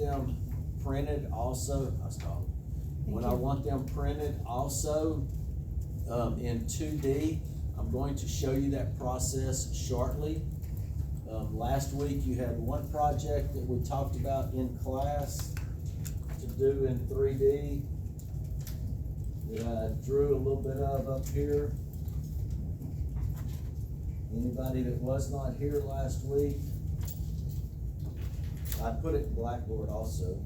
them printed also, when I want them printed also, in 2D, I'm going to show you that process shortly. Last week you had one project that we talked about in class to do in 3D that I drew a little bit of up here. Anybody that was not here last week, I put it in Blackboard also.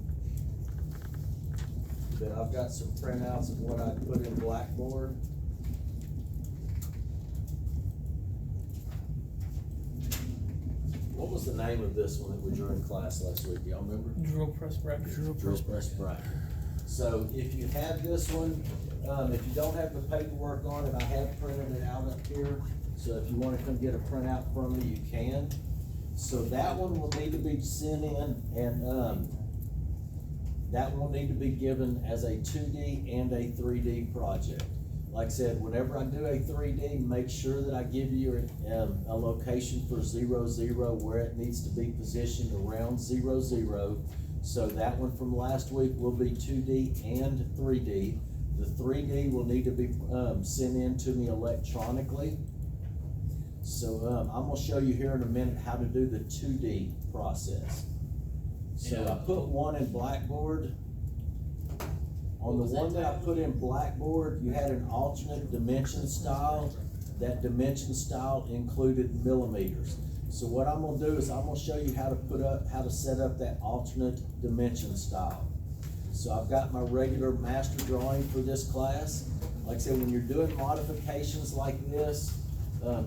But I've got some printouts of what I put in Blackboard. What was the name of this one that we drew in class last week? Y'all remember? Drill press bracket. Drill press bracket. So if you have this one, if you don't have the paperwork on it, I have printed it out up here. So if you want to come get a printout from me, you can. So that one will need to be sent in, and that will need to be given as a 2D and a 3D project. Like I said, whenever I do a 3D, make sure that I give you a location for 0, 0, where it needs to be positioned around 0, 0. So that one from last week will be 2D and 3D. The 3D will need to be sent in to me electronically. So I'm gonna show you here in a minute how to do the 2D process. So I put one in Blackboard. On the one that I put in Blackboard, you had an alternate dimension style. That dimension style included millimeters. So what I'm gonna do is I'm gonna show you how to set up that alternate dimension style. So I've got my regular master drawing for this class. Like I said, when you're doing modifications like this,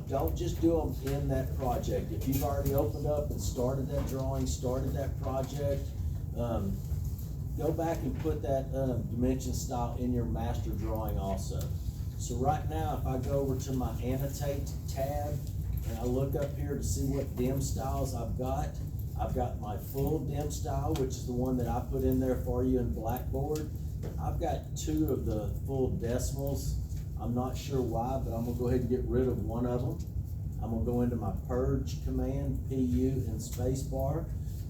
don't just do them in that project. If you've already opened up and started that drawing, started that project, go back and put that dimension style in your master drawing also. So right now, if I go over to my annotate tab and I look up here to see what dim styles I've got my full dim style, which is the one that I put in there for you in Blackboard. I've got 2 of the full decimals. I'm not sure why, but I'm gonna go ahead and get rid of one of them. I'm gonna go into my purge command, PU and space bar.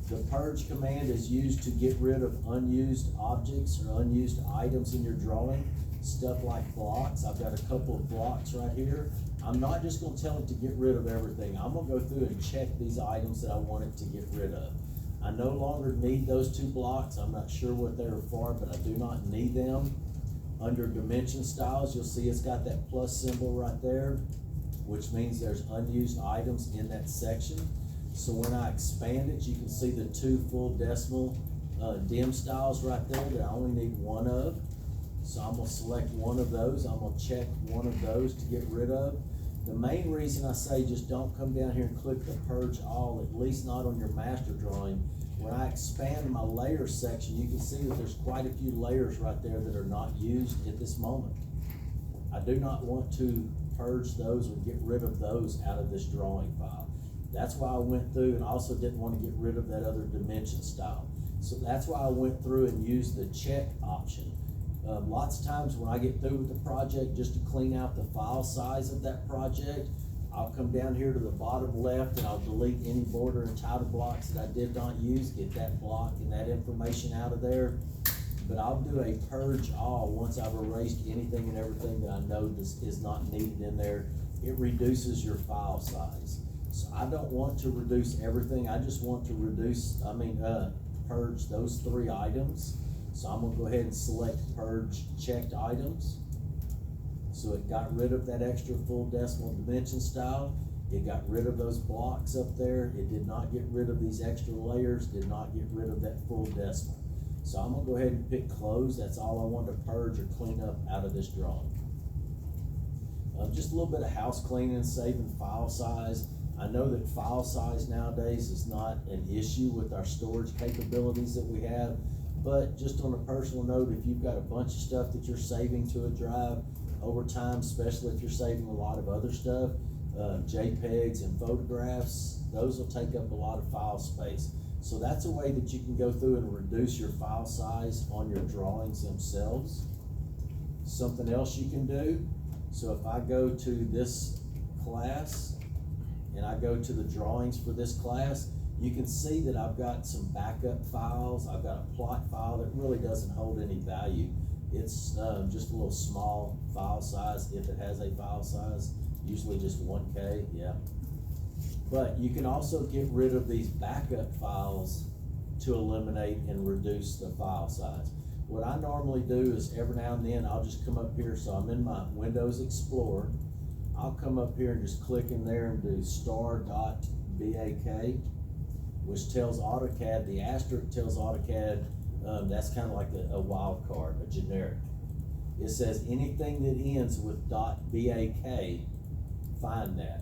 The purge command is used to get rid of unused objects or unused items in your drawing. Stuff like blocks. I've got a couple of blocks right here. I'm not just gonna tell it to get rid of everything. I'm gonna go through and check these items that I want it to get rid of. I no longer need those 2 blocks. I'm not sure what they are for, but I do not need them. Under dimension styles, you'll see it's got that plus symbol right there, which means there's unused items in that section. So when I expand it, you can see the 2 full decimal dim styles right there that I only need 1 of. So I'm gonna select one of those. I'm gonna check one of those to get rid of. The main reason I say just don't come down here and click the purge all, at least not on your master drawing. When I expand my layer section, you can see that there's quite a few layers right there that are not used at this moment. I do not want to purge those or get rid of those out of this drawing file. That's why I went through, and also didn't want to get rid of that other dimension style. So that's why I went through and used the check option. Lots of times when I get through with the project, just to clean out the file size of that project, I'll come down here to the bottom left and I'll delete any border and title blocks that I did not use, get that block and that information out of there. But I'll do a purge all once I've erased anything and everything that I know this is not needed in there. It reduces your file size. So I don't want to reduce everything. I just want to purge those 3 items. So I'm gonna go ahead and select purge checked items. So it got rid of that extra full decimal dimension style. It got rid of those blocks up there. It did not get rid of these extra layers, did not get rid of that full decimal. So I'm gonna go ahead and pick close. That's all I want to purge or clean up out of this drawing. Just a little bit of house cleaning, saving file size. I know that file size nowadays is not an issue with our storage capabilities that we have, but just on a personal note, if you've got a bunch of stuff that you're saving to a drive over time, especially if you're saving a lot of other stuff, JPEGs and photographs, those will take up a lot of file space. So that's a way that you can go through and reduce your file size on your drawings themselves. Something else you can do, so if I go to this class and I go to the drawings for this class, You can see that I've got some backup files. I've got a plot file that really doesn't hold any value. It's just a little small file size, if it has a file size, usually just 1K, yeah. But you can also get rid of these backup files to eliminate and reduce the file size. What I normally do is every now and then I'll just come up here, so I'm in my Windows Explorer. I'll come up here and just click in there and do star.bak, which tells AutoCAD, the asterisk tells AutoCAD, that's kind of like a wild card, a generic. It says anything that ends with .bak, find that.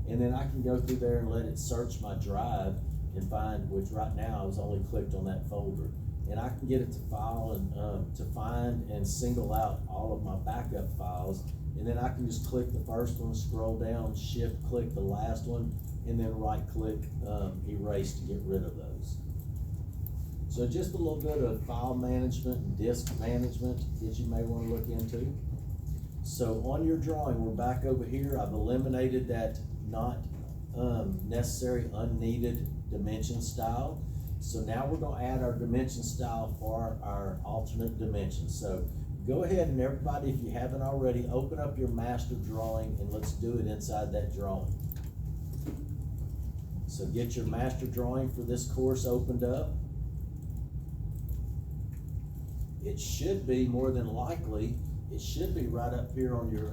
And then I can go through there and let it search my drive and find, which right now I was only clicked on that folder. And I can get it to file and to find and single out all of my backup files. And then I can just click the first one, scroll down, shift click the last one, and then right click erase to get rid of those. So just a little bit of file management and disk management that you may want to look into. So on your drawing, we're back over here. I've eliminated that not necessary, unneeded dimension style. So now we're going to add our dimension style for our alternate dimensions. So go ahead and everybody, if you haven't already, open up your master drawing and let's do it inside that drawing. So get your master drawing for this course opened up. It should be, more than likely, it should be right up here on your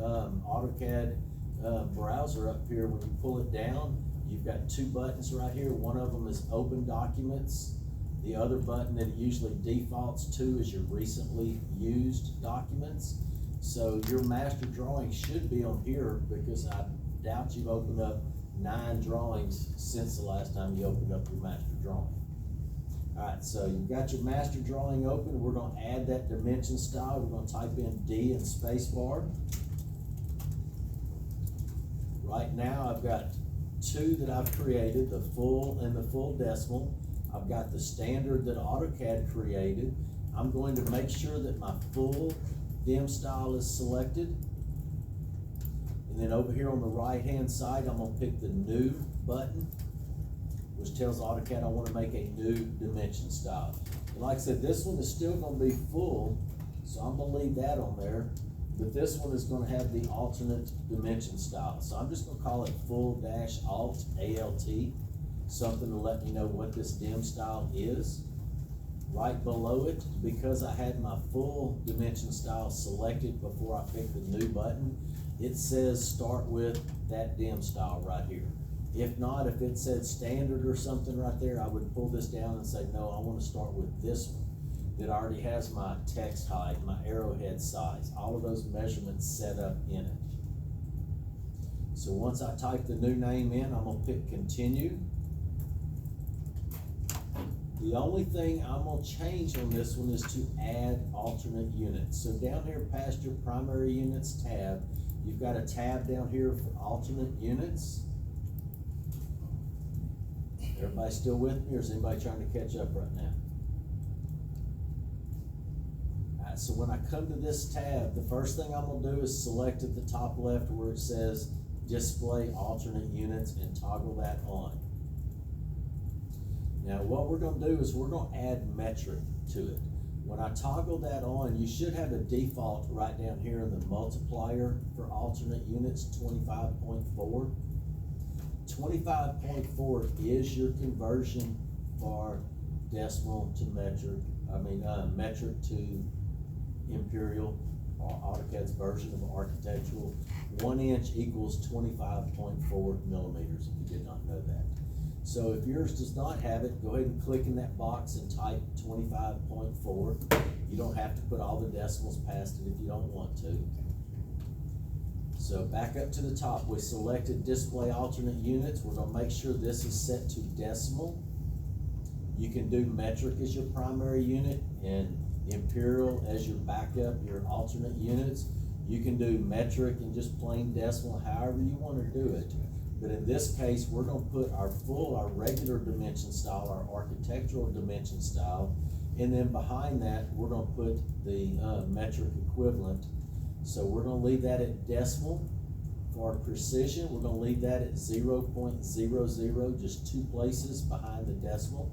AutoCAD browser up here. When you pull it down, you've got two buttons right here. One of them is Open Documents. The other button that it usually defaults to is your recently used documents. So your master drawing should be on here, because I doubt you've opened up 9 drawings since the last time you opened up your master drawing. All right, so you've got your master drawing open. We're going to add that dimension style. We're going to type in D and space bar. Right now I've got 2 that I've created, the full and the full decimal. I've got the standard that AutoCAD created. I'm going to make sure that my full dim style is selected. And then over here on the right hand side, I'm going to pick the new button, which tells AutoCAD I want to make a new dimension style. And like I said, this one is still going to be full, so I'm going to leave that on there. But this one is going to have the alternate dimension style. So I'm just going to call it full-alt, A-L-T, something to let me know what this dim style is. Right below it, because I had my full dimension style selected before I picked the new button, it says start with that dim style right here. If not, if it said standard or something right there, I would pull this down and say, no, I want to start with this one that already has my text height, my arrowhead size, all of those measurements set up in it. So once I type the new name in, I'm going to pick continue. The only thing I'm going to change on this one is to add alternate units. So down here past your primary units tab, you've got a tab down here for alternate units. Everybody still with me, or is anybody trying to catch up right now? All right, so when I come to this tab, the first thing I'm going to do is select at the top left where it says display alternate units and toggle that on. Now what we're going to do is we're going to add metric to it. When I toggle that on, you should have a default right down here in the multiplier for alternate units, 25.4. 25.4 is your conversion for decimal to metric, metric to imperial, or AutoCAD's version of architectural. 1 inch equals 25.4 millimeters, if you did not know that. So if yours does not have it, go ahead and click in that box and type 25.4. You don't have to put all the decimals past it if you don't want to. So back up to the top, we selected display alternate units. We're going to make sure this is set to decimal. You can do metric as your primary unit and imperial as your backup, your alternate units. You can do metric and just plain decimal, however you want to do it. But in this case, we're going to put our regular dimension style, our architectural dimension style, and then behind that, we're going to put the metric equivalent. So we're going to leave that at decimal for precision, we're gonna leave that at 0.00, just 2 places behind the decimal.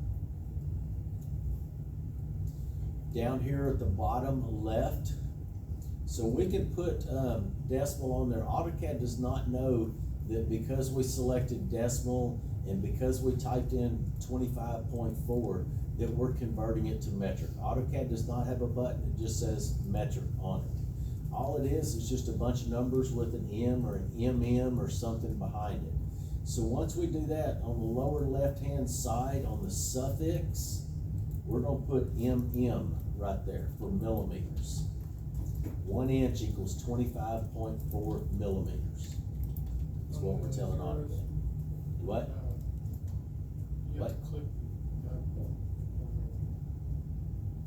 Down here at the bottom left, so we can put decimal on there. AutoCAD does not know that because we selected decimal and because we typed in 25.4, that we're converting it to metric. AutoCAD does not have a button, it just says metric on it. All it is just a bunch of numbers with an M or an MM or something behind it. So once we do that, on the lower left-hand side, on the suffix, we're gonna put MM right there for millimeters. 1 inch equals 25.4 millimeters. That's what we're telling AutoCAD. What? You have to click.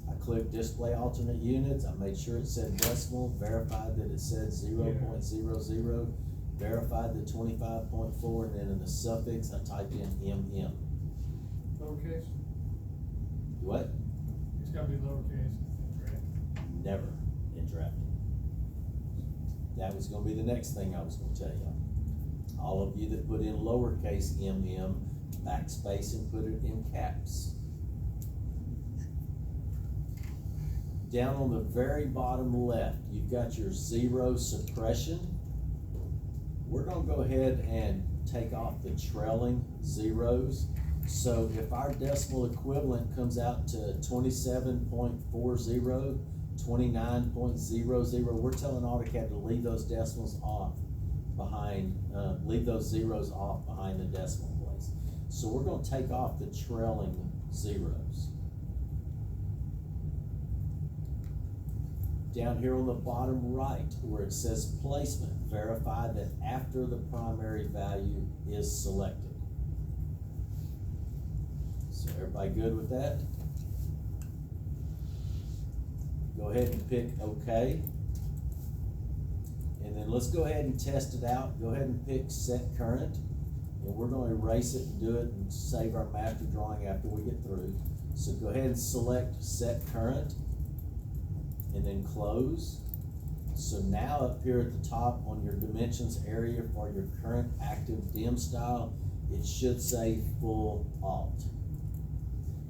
I clicked display alternate units, I made sure it said decimal, verified that it said 0.00, verified the 25.4, and then in the suffix, I typed in MM. Lowercase? What? It's gotta be lowercase, I think, right? Never in drafting. That was gonna be the next thing I was gonna tell you. All of you that put in lowercase MM, backspace and put it in caps. Down on the very bottom left, you've got your 0 suppression. We're gonna go ahead and take off the trailing zeros. So if our decimal equivalent comes out to 27.40, 29.00, we're telling AutoCAD to leave those decimals off behind, leave those zeros off behind the decimal place. So we're gonna take off the trailing zeros. Down here on the bottom right, where it says placement, verify that after the primary value is selected. So everybody good with that? Go ahead and pick OK. And then let's go ahead and test it out. Go ahead and pick set current. And we're going to erase it and do it and save our master drawing after we get through. So go ahead and select set current and then close. So now up here at the top on your dimensions area for your current active dim style, it should say full alt.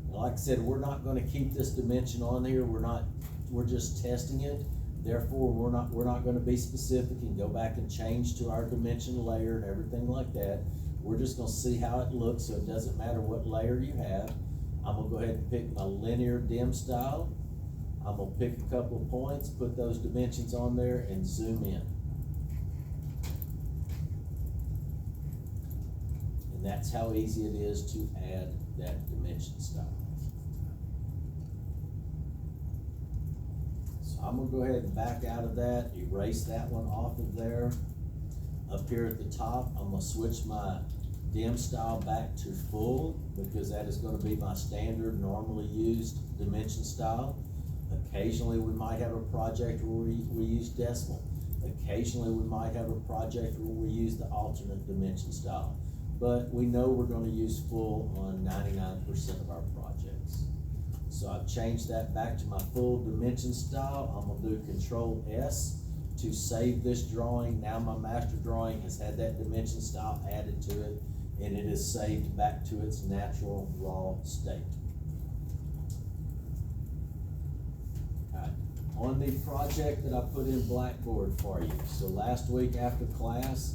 Now, like I said, we're not going to keep this dimension on here. We're just testing it. Therefore, we're not going to be specific and go back and change to our dimension layer and everything like that. We're just going to see how it looks, so it doesn't matter what layer you have. I'm going to go ahead and pick my linear dim style. I'm going to pick a couple of points, put those dimensions on there, and zoom in. And that's how easy it is to add that dimension style. So I'm going to go ahead and back out of that, erase that one off of there. Up here at the top, I'm going to switch my dim style back to full, because that is going to be my standard, normally used dimension style. Occasionally we might have a project where we use decimal. Occasionally we might have a project where we use the alternate dimension style. But we know we're going to use full on 99% of our projects. So I've changed that back to my full dimension style. I'm going to do Control S to save this drawing. Now my master drawing has had that dimension style added to it, and it is saved back to its natural raw state. On the project that I put in Blackboard for you. So last week after class,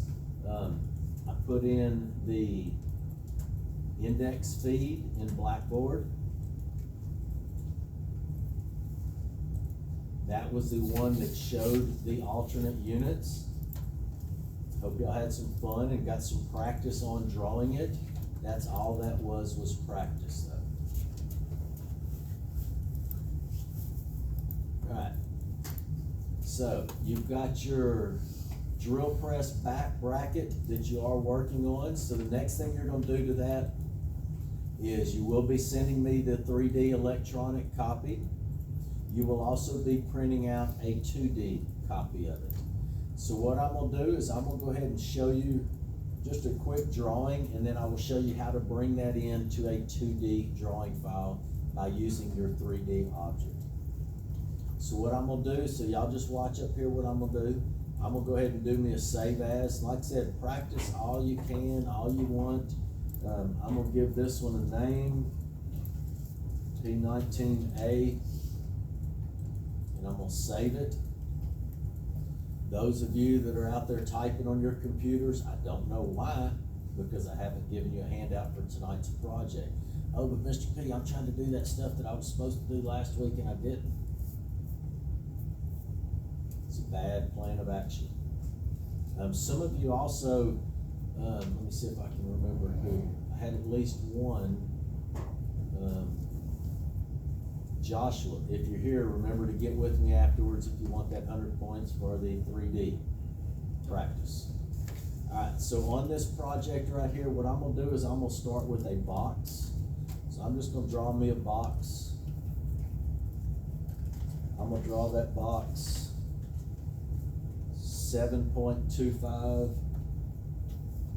I put in the index feed in Blackboard. That was the one that showed the alternate units. Hope y'all had some fun and got some practice on drawing it. That's all that was practice though. Right, so you've got your drill press back bracket that you are working on. So the next thing you're going to do to that is you will be sending me the 3D electronic copy. You will also be printing out a 2D copy of it. So what I'm going to do is I'm going to go ahead and show you just a quick drawing, and then I will show you how to bring that into a 2D drawing file by using your 3D object. So what I'm gonna do, so y'all just watch up here what I'm gonna do. I'm gonna go ahead and do me a save as. Like I said, practice all you can, all you want. I'm gonna give this one a name, P19 A, and I'm gonna save it. Those of you that are out there typing on your computers, I don't know why, because I haven't given you a handout for tonight's project. Oh, but Mr. P, I'm trying to do that stuff that I was supposed to do last week and I didn't. It's a bad plan of action. Some of you also, let me see if I can remember who. I had at least one. Joshua, if you're here, remember to get with me afterwards if you want that 100 points for the 3D practice. Alright, so on this project right here, what I'm gonna do is I'm gonna start with a box. So I'm just gonna draw me a box. I'm gonna draw that box 7.25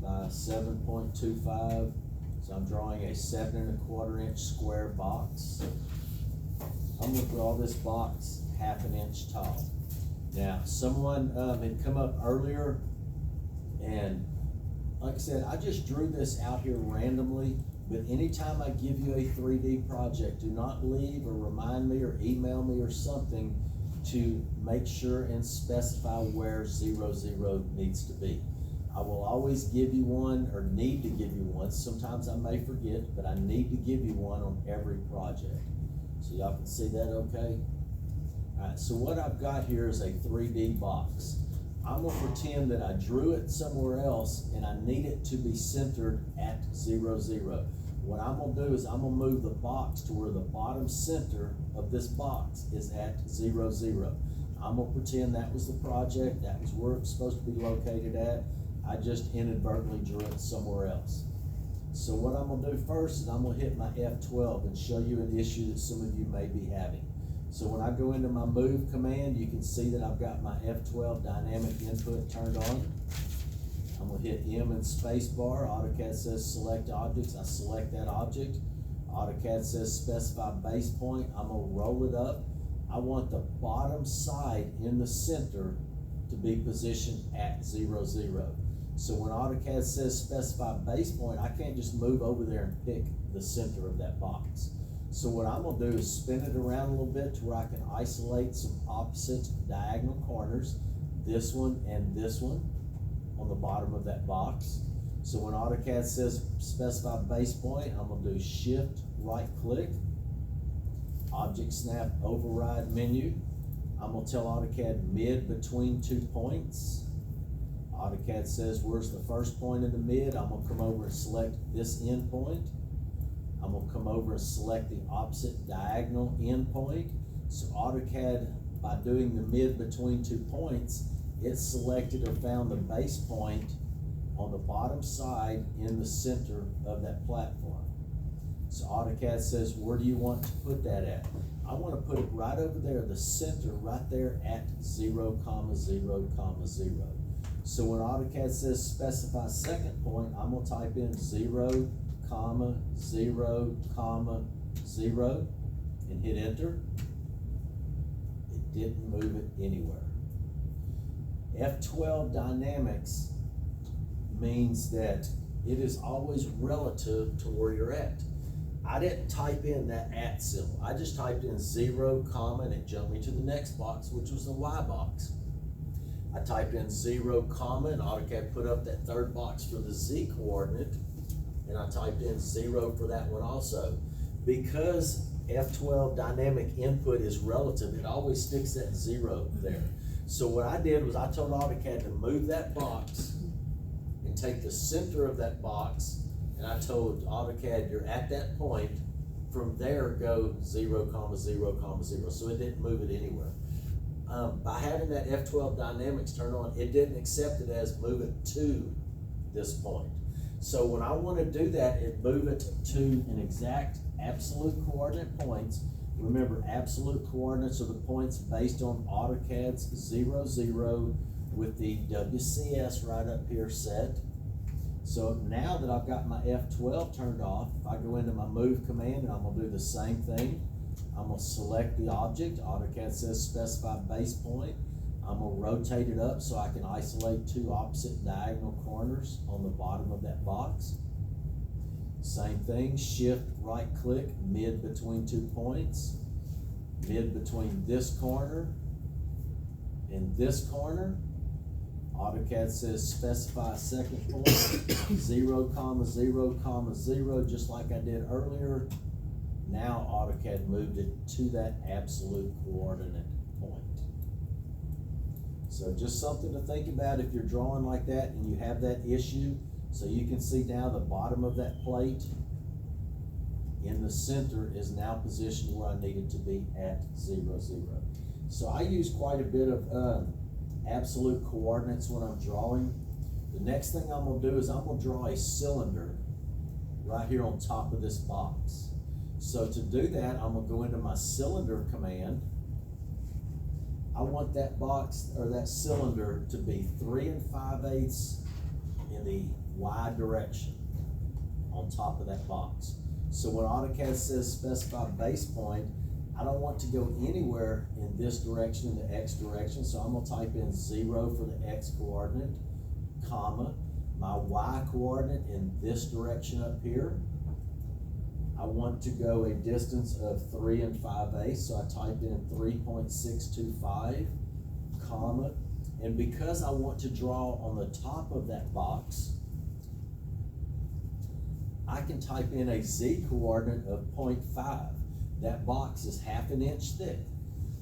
by 7.25. So I'm drawing a 7 1/4 inch square box. I'm gonna draw this box 1/2 inch tall. Now, someone had come up earlier, and like I said, I just drew this out here randomly, but anytime I give you a 3D project, do not leave or remind me or email me or something to make sure and specify where 0, 0 needs to be. I will always give you one, or need to give you one. Sometimes I may forget, but I need to give you one on every project. So y'all can see that okay? Alright, so what I've got here is a 3D box. I'm gonna pretend that I drew it somewhere else and I need it to be centered at 0, 0. What I'm gonna do is I'm gonna move the box to where the bottom center of this box is at 0, 0. I'm gonna pretend that was the project, that was where it's supposed to be located at. I just inadvertently drew it somewhere else. So what I'm gonna do first is I'm gonna hit my F12 and show you an issue that some of you may be having. So when I go into my move command, you can see that I've got my F12 dynamic input turned on. I'm gonna hit M and space bar. AutoCAD says select objects, I select that object. AutoCAD says specify base point, I'm gonna roll it up. I want the bottom side in the center to be positioned at 0, 0. So when AutoCAD says specify base point, I can't just move over there and pick the center of that box. So what I'm gonna do is spin it around a little bit to where I can isolate some opposite diagonal corners, this one and this one on the bottom of that box. So when AutoCAD says specify base point, I'm gonna do shift right click, object snap override menu. I'm gonna tell AutoCAD mid between 2 points. AutoCAD says where's the first point in the mid. I'm gonna come over and select this end point. I'm gonna come over and select the opposite diagonal end point. So AutoCAD, by doing the mid between 2 points, it selected or found the base point on the bottom side in the center of that platform. So AutoCAD says, where do you want to put that at? I want to put it right over there, the center, right there at 0, 0, 0. So when AutoCAD says specify second point, I'm gonna type in 0, 0, 0, and hit enter. It didn't move it anywhere. F12 dynamics means that it is always relative to where you're at. I didn't type in that at symbol. I just typed in 0, and it jumped me to the next box, which was the Y box. I typed in 0, and AutoCAD put up that third box for the Z coordinate, and I typed in 0 for that one also. Because F12 dynamic input is relative, it always sticks that 0 there. So what I did was I told AutoCAD to move that box and take the center of that box, and I told AutoCAD you're at that point, from there go 0, 0, 0. So it didn't move it anywhere. By having that F12 dynamics turned on, it didn't accept it as move it to this point. So when I want to do that, it move it to an exact absolute coordinate points. Remember, absolute coordinates are the points based on AutoCAD's 0, 0 with the WCS right up here set. So now that I've got my F12 turned off, if I go into my move command, and I'm gonna do the same thing. I'm gonna select the object. AutoCAD says specify base point. I'm gonna rotate it up so I can isolate two opposite diagonal corners on the bottom of that box. Same thing, shift right click mid between 2 points, mid between this corner and this corner. AutoCAD says specify second point, 0, 0, 0, just like I did earlier. Now AutoCAD moved it to that absolute coordinate point. So just something to think about if you're drawing like that and you have that issue. So you can see now the bottom of that plate in the center is now positioned where I need it to be at 0, 0. So I use quite a bit of absolute coordinates when I'm drawing. The next thing I'm gonna do is I'm gonna draw a cylinder right here on top of this box. So to do that, I'm gonna go into my cylinder command. I want that box or that cylinder to be 3 5/8 in the Y direction on top of that box. So when AutoCAD says specify base point, I don't want to go anywhere in this direction, in the X direction, so I'm gonna type in 0 for the X coordinate, comma, my Y coordinate in this direction up here. I want to go a distance of 3 5/8, so I type in 3.625, comma, and because I want to draw on the top of that box, I can type in a Z coordinate of 0.5. That box is 1/2 inch thick.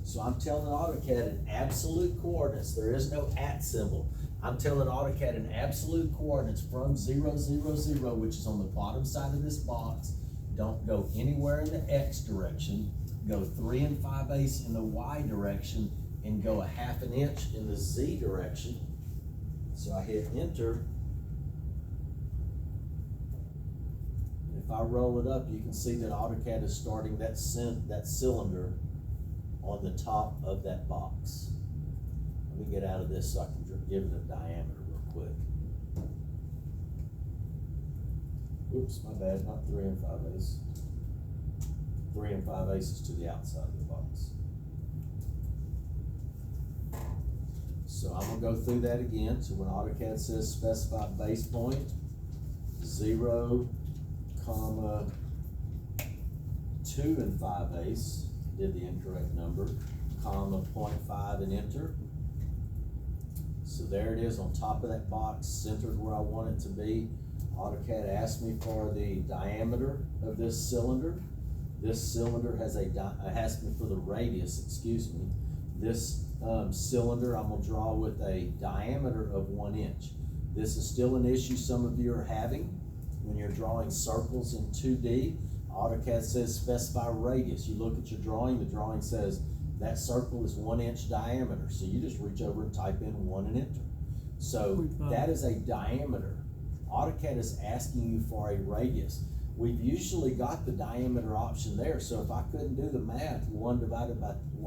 So I'm telling AutoCAD in absolute coordinates, there is no @ symbol. I'm telling AutoCAD in absolute coordinates from 0, 0, 0, which is on the bottom side of this box. Don't go anywhere in the X direction. Go 3 5/8 in the Y direction and go 1/2 inch in the Z direction. So I hit enter. If I roll it up, you can see that AutoCAD is starting that cylinder on the top of that box. Let me get out of this so I can give it a diameter real quick. Oops, my bad, not 3 5/8. 3 5/8 is to the outside of the box. So I'm gonna go through that again. So when AutoCAD says specify base point, 0, 2 5/8, did the incorrect number, comma 0.5 and enter. So there it is on top of that box, centered where I want it to be. AutoCAD asked me for the diameter of this cylinder. This cylinder has asked me for the radius, excuse me. This cylinder I'm gonna draw with a diameter of 1 inch. This is still an issue some of you are having when you're drawing circles in 2D. AutoCAD says specify radius. You look at your drawing, the drawing says that circle is 1 inch diameter. So you just reach over and type in 1 and enter. So that is a diameter. AutoCAD is asking you for a radius. We've usually got the diameter option there, so if I couldn't do the math, 1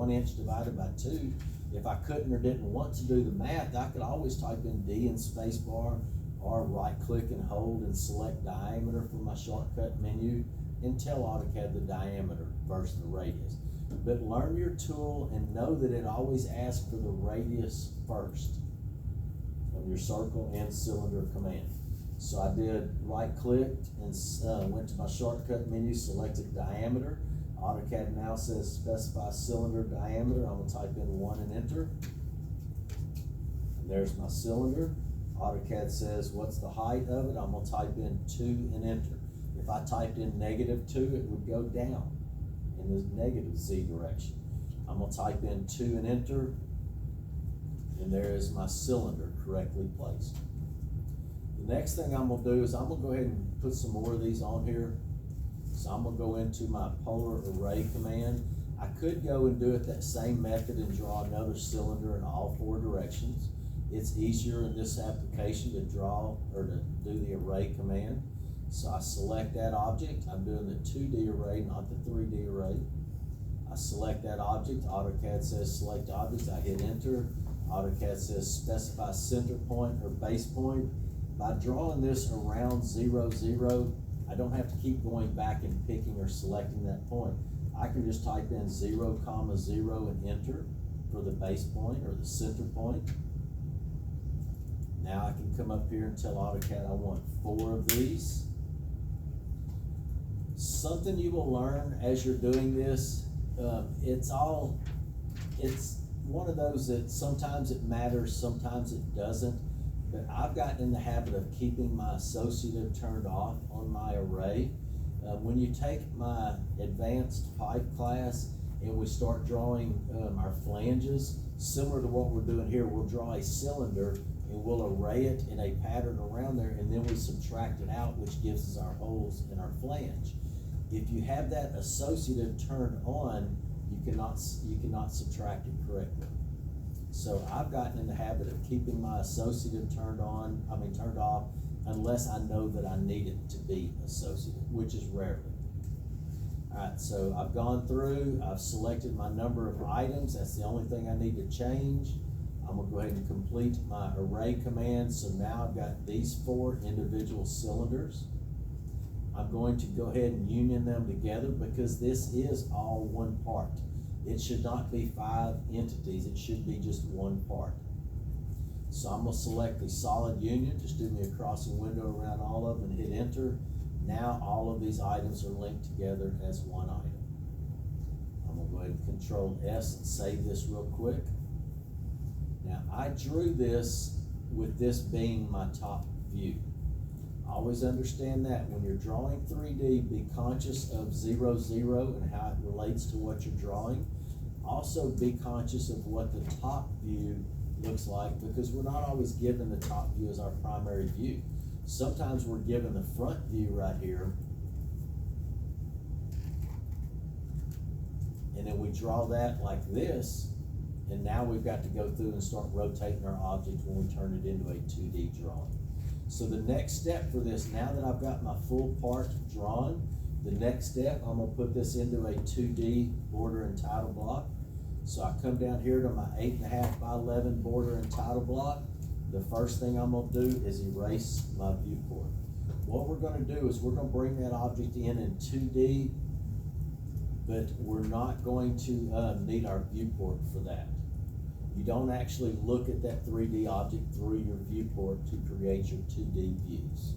inch divided by 2, if I couldn't or didn't want to do the math, I could always type in D in spacebar, or right click and hold and select diameter from my shortcut menu and tell AutoCAD the diameter versus the radius. But learn your tool and know that it always asks for the radius first of your circle and cylinder command. So I did right clicked and went to my shortcut menu, selected diameter. AutoCAD now says specify cylinder diameter. I'm gonna type in 1 and enter. And there's my cylinder. AutoCAD says what's the height of it. I'm gonna type in 2 and enter. If I typed in -2, it would go down in the negative Z direction. I'm gonna type in 2 and enter. And there is my cylinder correctly placed. The next thing I'm gonna do is I'm gonna go ahead and put some more of these on here. So I'm gonna go into my polar array command. I could go and do it that same method and draw another cylinder in all 4 directions. It's easier in this application to draw or to do the array command. So I select that object. I'm doing the 2D array, not the 3D array. I select that object. AutoCAD says select object. I hit enter. AutoCAD says specify center point or base point. By drawing this around 0, 0, I don't have to keep going back and picking or selecting that point. I can just type in 0, 0 and enter for the base point or the center point. Now I can come up here and tell AutoCAD I want 4 of these. Something you will learn as you're doing this, it's one of those that sometimes it matters, sometimes it doesn't, but I've gotten in the habit of keeping my associative turned off on my array. When you take my advanced pipe class and we start drawing our flanges, similar to what we're doing here, we'll draw a cylinder and we'll array it in a pattern around there, and then we subtract it out, which gives us our holes in our flange. If you have that associative turned on, you cannot subtract it correctly. So I've gotten in the habit of keeping my associative turned off, unless I know that I need it to be associative, which is rarely. Alright, so I've gone through, I've selected my number of items, that's the only thing I need to change. I'm gonna go ahead and complete my array command, so now I've got these 4 individual cylinders. I'm going to go ahead and union them together because this is all one part. It should not be 5 entities, it should be just one part. So I'm gonna select the solid union, just do me a crossing window around all of them and hit enter. Now all of these items are linked together as one item. I'm gonna go ahead and Control S and save this real quick. Now I drew this with this being my top view. Always understand that when you're drawing 3D, be conscious of 0, 0 and how it relates to what you're drawing. Also be conscious of what the top view looks like, because we're not always given the top view as our primary view. Sometimes we're given the front view right here, and then we draw that like this, and now we've got to go through and start rotating our object when we turn it into a 2D drawing. So the next step for this, now that I've got my full part drawn, the next step, I'm gonna put this into a 2D border and title block. So I come down here to my 8.5 by 11 border and title block. The first thing I'm gonna do is erase my viewport. What we're gonna do is we're gonna bring that object in 2D, but we're not going to need our viewport for that. You don't actually look at that 3D object through your viewport to create your 2D views.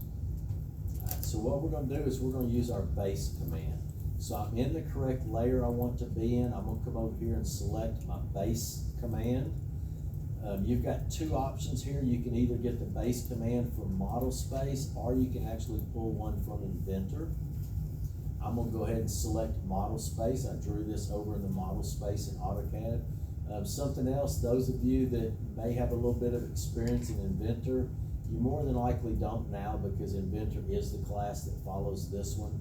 Alright, so what we're gonna do is we're gonna use our base command. So I'm in the correct layer I want to be in. I'm gonna come over here and select my base command. You've got 2 options here. You can either get the base command from model space, or you can actually pull one from Inventor. I'm gonna go ahead and select model space. I drew this over in the model space in AutoCAD. Something else, those of you that may have a little bit of experience in Inventor, you more than likely don't now, because Inventor is the class that follows this one.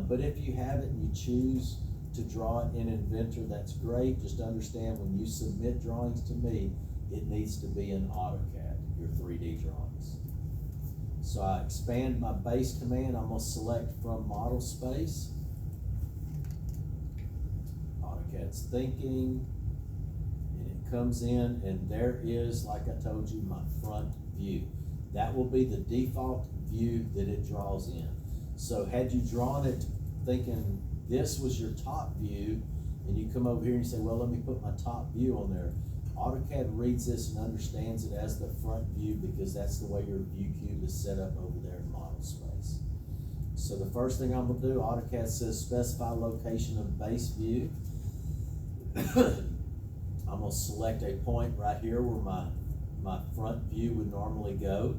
But if you have it and you choose to draw it in Inventor, that's great. Just understand when you submit drawings to me, it needs to be in AutoCAD, your 3D drawings. So I expand my base command. I'm gonna select from model space. AutoCAD's thinking, and it comes in, and there is, like I told you, my front view. That will be the default view that it draws in. So had you drawn it thinking this was your top view, and you come over here and you say, well, let me put my top view on there, AutoCAD reads this and understands it as the front view, because that's the way your view cube is set up over there in model space. So the first thing I'm gonna do, AutoCAD says specify location of base view. I'm gonna select a point right here where my front view would normally go.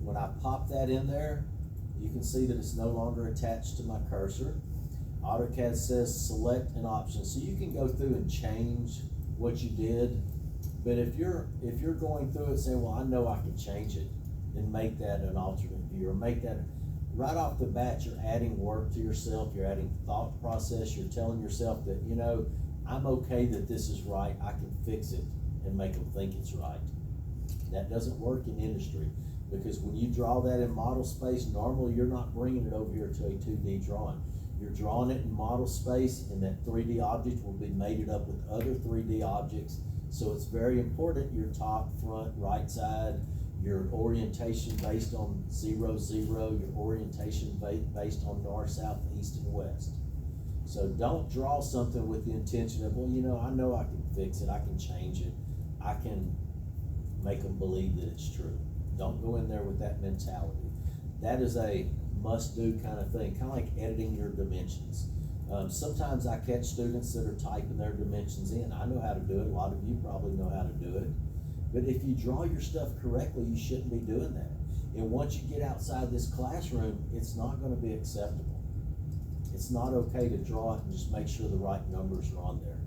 When I pop that in there, you can see that it's no longer attached to my cursor. AutoCAD says select an option. So you can go through and change what you did, but if you're going through it saying, well, I know I can change it and make that an alternate view, or make that, right off the bat, you're adding work to yourself, you're adding thought process, you're telling yourself that, you know, I'm okay that this is right, I can fix it and make them think it's right. That doesn't work in industry, because when you draw that in model space, normally you're not bringing it over here to a 2D drawing. You're drawing it in model space, and that 3D object will be mated up with other 3D objects. So it's very important, your top, front, right side, your orientation based on 0, 0, your orientation based on north, south, east, and west. So don't draw something with the intention of, well, you know I can fix it, I can change it, I can make them believe that it's true. Don't go in there with that mentality. That is a must-do kind of thing, kind of like editing your dimensions. Sometimes I catch students that are typing their dimensions in. I know how to do it, a lot of you probably know how to do it. But if you draw your stuff correctly, you shouldn't be doing that. And once you get outside this classroom, it's not gonna be acceptable. It's not okay to draw it and just make sure the right numbers are on there.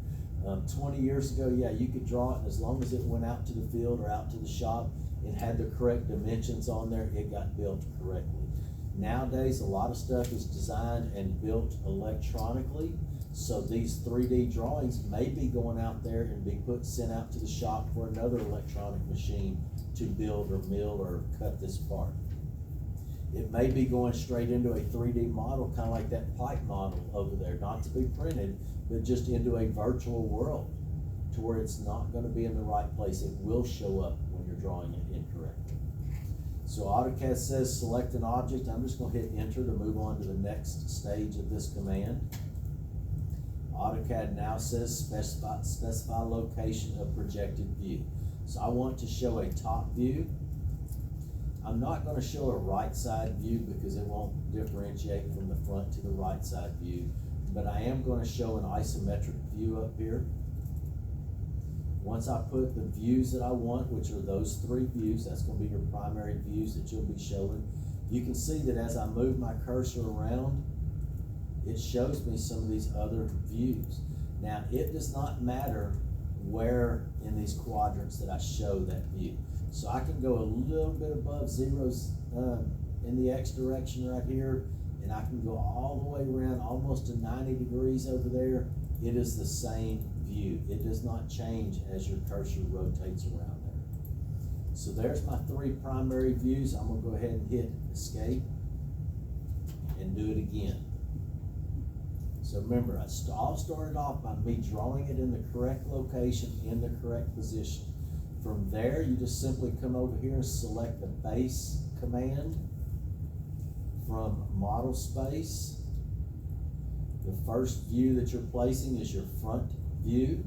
20 years ago, yeah, you could draw it, and as long as it went out to the field or out to the shop and had the correct dimensions on there, it got built correctly. Nowadays, a lot of stuff is designed and built electronically, so these 3D drawings may be going out there and be sent out to the shop for another electronic machine to build or mill or cut this part. It may be going straight into a 3D model, kind of like that pipe model over there, not to be printed, but just into a virtual world to where it's not going to be in the right place. It will show up when you're drawing it incorrectly. So AutoCAD says select an object. I'm just going to hit enter to move on to the next stage of this command. AutoCAD now says specify location of projected view. So I want to show a top view. I'm not going to show a right side view because it won't differentiate from the front to the right side view, but I am going to show an isometric view up here. Once I put the views that I want, which are those 3 views, that's going to be your primary views that you'll be showing. You can see that as I move my cursor around, it shows me some of these other views. Now, it does not matter where in these quadrants that I show that view. So I can go a little bit above zeros in the X direction right here, and I can go all the way around almost to 90 degrees over there. It is the same view. It does not change as your cursor rotates around there. So there's my 3 primary views. I'm gonna go ahead and hit escape and do it again. So remember, I all started off by me drawing it in the correct location, in the correct position. From there, you just simply come over here and select the base command from model space. The first view that you're placing is your front view.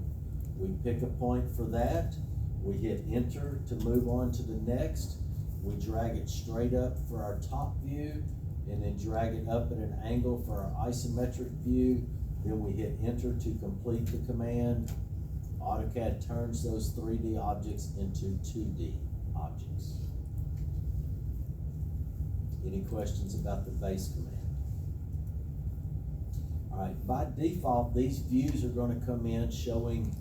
We pick a point for that. We hit enter to move on to the next. We drag it straight up for our top view, and then drag it up at an angle for our isometric view. Then we hit enter to complete the command. AutoCAD turns those 3D objects into 2D objects. Any questions about the base command? All right, by default, these views are going to come in showing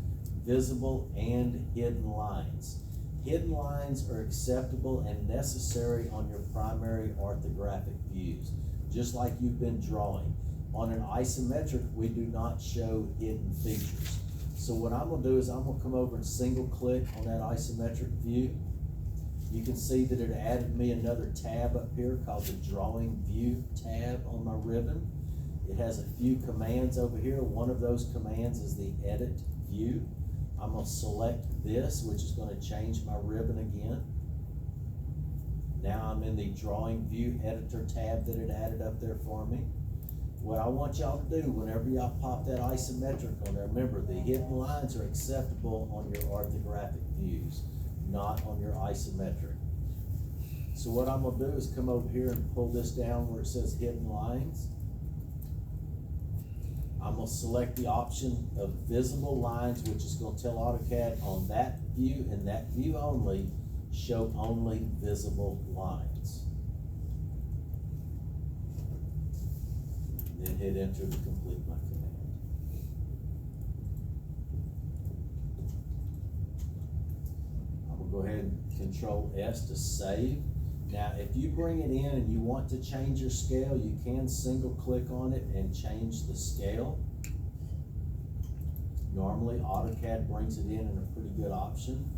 visible and hidden lines. Hidden lines are acceptable and necessary on your primary orthographic views, just like you've been drawing. On an isometric, we do not show hidden features. So what I'm gonna do is I'm gonna come over and single click on that isometric view. You can see that it added me another tab up here called the Drawing View tab on my ribbon. It has a few commands over here. One of those commands is the Edit View. I'm gonna select this, which is gonna change my ribbon again. Now I'm in the Drawing View Editor tab that it added up there for me. What I want y'all to do whenever y'all pop that isometric on there, remember the hidden lines are acceptable on your orthographic views, not on your isometric. So what I'm gonna do is come over here and pull this down where it says hidden lines. I'm gonna select the option of visible lines, which is gonna tell AutoCAD on that view and that view only, show only visible lines. Then hit enter to complete my command. I'm gonna go ahead and Control S to save. Now, if you bring it in and you want to change your scale, you can single click on it and change the scale. Normally, AutoCAD brings it in a pretty good option.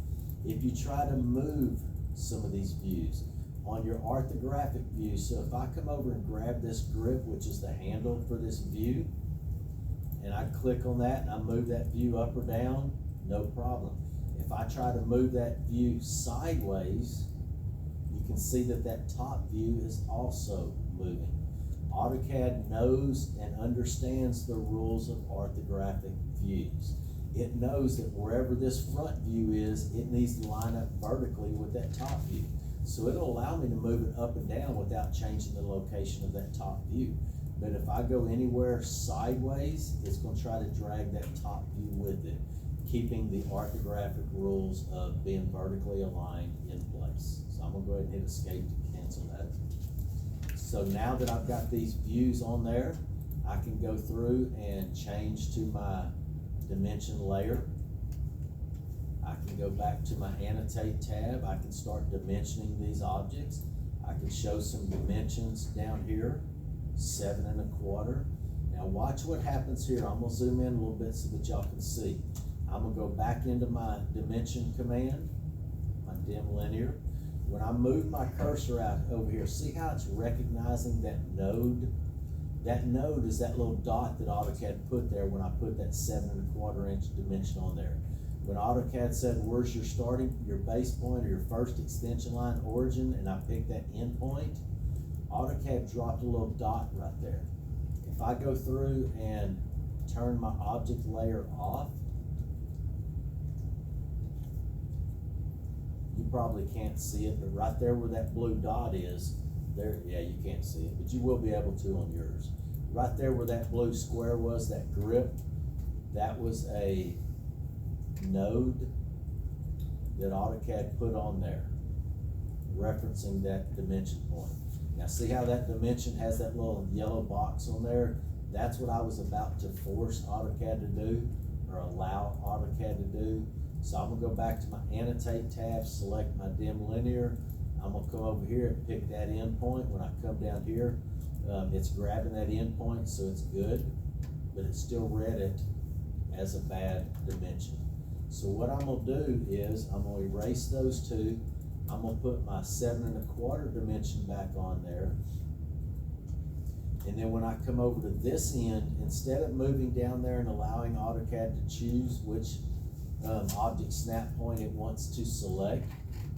If you try to move some of these views on your orthographic view, so if I come over and grab this grip, which is the handle for this view, and I click on that and I move that view up or down, no problem. If I try to move that view sideways, you can see that that top view is also moving. AutoCAD knows and understands the rules of orthographic views. It knows that wherever this front view is, it needs to line up vertically with that top view. So it'll allow me to move it up and down without changing the location of that top view. But if I go anywhere sideways, it's gonna try to drag that top view with it, keeping the orthographic rules of being vertically aligned in place. So I'm gonna go ahead and hit escape to cancel that. So now that I've got these views on there, I can go through and change to my dimension layer. I can go back to my annotate tab. I can start dimensioning these objects. I can show some dimensions down here, 7 1/4. Now watch what happens here. I'm gonna zoom in a little bit so that y'all can see. I'm gonna go back into my dimension command, my dim linear. When I move my cursor out over here, see how it's recognizing that node? That node is that little dot that AutoCAD put there when I put that 7 1/4 inch dimension on there. When AutoCAD said, where's your base point or your first extension line origin, and I picked that end point, AutoCAD dropped a little dot right there. If I go through and turn my object layer off, you probably can't see it, but right there where that blue dot is, there, yeah, you can't see it, but you will be able to on yours. Right there where that blue square was, that grip, that was a node that AutoCAD put on there, referencing that dimension point. Now see how that dimension has that little yellow box on there? That's what I was about to force AutoCAD to do, or allow AutoCAD to do. So I'm gonna go back to my annotate tab, select my dim linear. I'm gonna come over here and pick that endpoint. When I come down here, it's grabbing that endpoint, so it's good, but it still read it as a bad dimension. So what I'm gonna do is I'm gonna erase those two. I'm gonna put my 7 1/4 dimension back on there. And then when I come over to this end, instead of moving down there and allowing AutoCAD to choose which object snap point it wants to select,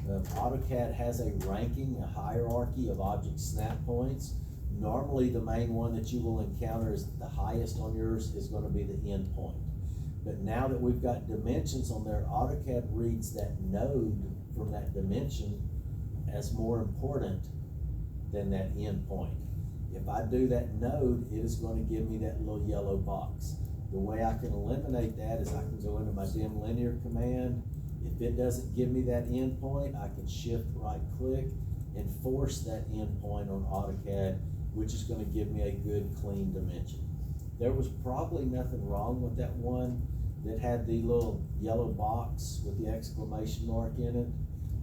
AutoCAD has a ranking, a hierarchy of object snap points. Normally the main one that you will encounter is the highest on yours is gonna be the end point. But now that we've got dimensions on there, AutoCAD reads that node from that dimension as more important than that end point. If I do that node, it is going to give me that little yellow box. The way I can eliminate that is I can go into my dim linear command. If it doesn't give me that end point, I can shift right click and force that end point on AutoCAD, which is going to give me a good clean dimension. There was probably nothing wrong with that one that had the little yellow box with the exclamation mark in it.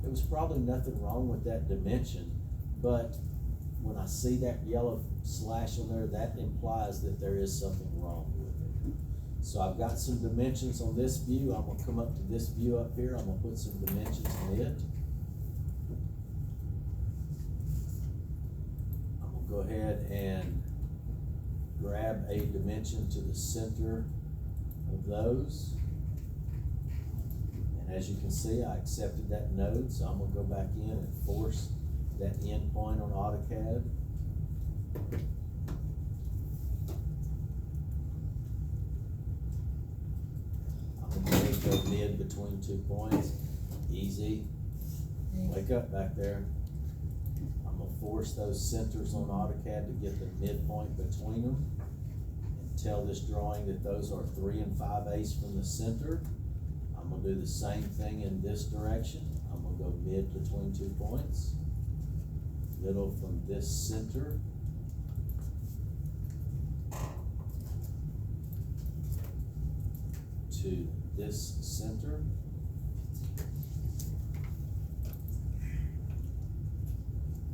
There was probably nothing wrong with that dimension, but when I see that yellow slash on there, that implies that there is something wrong with it. So I've got some dimensions on this view. I'm gonna come up to this view up here. I'm gonna put some dimensions in it. I'm gonna go ahead and grab a dimension to the center of those. And as you can see, I accepted that node, so I'm gonna go back in and force that end point on AutoCAD. I'm gonna go mid between 2 points. Easy. Wake up back there. I'm gonna force those centers on AutoCAD to get the midpoint between them. Tell this drawing that those are 3 5/8 from the center. I'm gonna do the same thing in this direction. I'm gonna go mid between 2 points. Middle from this center to this center.